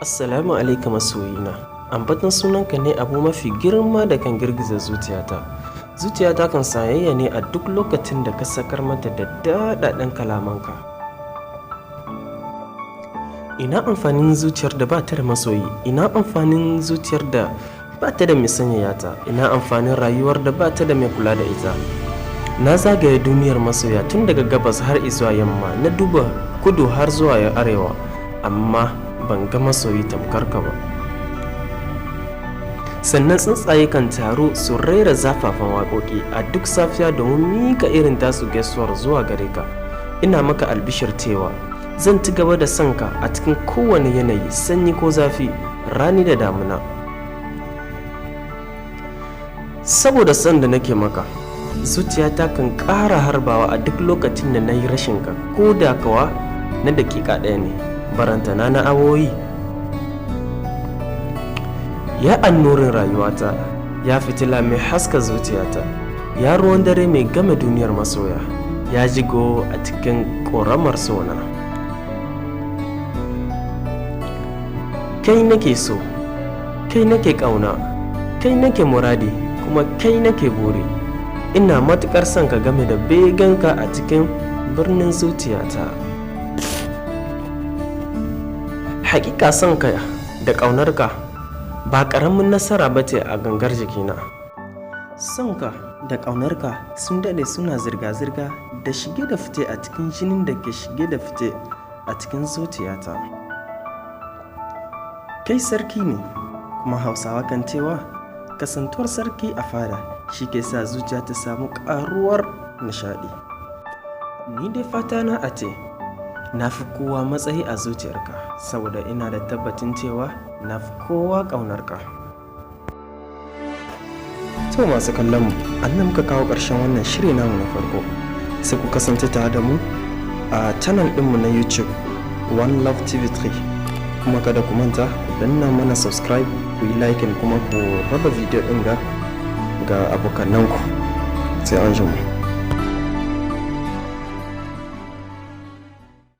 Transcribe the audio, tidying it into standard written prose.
Assalamu alaikum masoyina. Ambaton sunanka ne abu mafi girma da kan girgiza zuciyata. Zuciyata kan sayayya ne a duk lokacin da ka sakar mata da daɗaɗɗen kalamanka. Ina amfanin zuciyar da ba ta da masoyi? Ina amfanin zuciyar da ba ta da mai sanyayata? Ina amfanin rayuwar da ba ta da mai kula da ita? Na zagaye duniyar masoya tun daga gabas har zuwa yamma, na duba kudu har zuwa arewa, amma ban ga masoyi tamkar ka ba. Sannan tsuntsaye kan taru su raira zafafan waƙoƙi a duk safiya domin mika irin tasu gaisuwar zuwa gare ka. Ina maka albishir cewa zan ci gaba da son ka a cikin kowane yanayi, sanyi ko zafi, rani da damuna. Saboda son da nake maka, zuciyata kan ƙara harbawa a duk lokacin da na yi rashin ka, ko da kawa na daƙiƙa ɗaya ne, barantana na awoyi. Ya annurin rayuwata, ya fitila mai haska zuciyata, ya ruwan dare mai game duniyar masoya, ya jigo a cikin ƙoramar sona. Kai nake so, kai nake ƙauna, kai nake muradi, kuma kai nake buri. Ina matuƙar son ka game da beganka a cikin birnin zuciyata. Hakika son ka da ƙaunarka ba ƙaramin nasara ba ce a gangar jikina. Son ka da ƙaunarka sun daɗe suna zirga-zirga da shige da fice a cikin jinin da ke shige da fice a cikin zuciyata. Kai sarki ne, kuma Hausawa kan cewa kasantuwar sarki a fada shi ke sa zuciya ta samu ƙaruwar nishaɗi. Ni dai fata na a ce na fi kowa matsayi a zuciyarka, saboda ina da tabbacin cewa na fi kowa ƙaunarka. To masu kallon mu, annan muka kawo ƙarshen wannan shiri namu na farko. Sai ku kasance tare da mu a channel ɗinmu na YouTube One Love TV3. Kuma kada ku manta ku danna mana subscribe, ku yi like, kuma ku raba bidiyo ɗin ga abokananku. Sai an jima.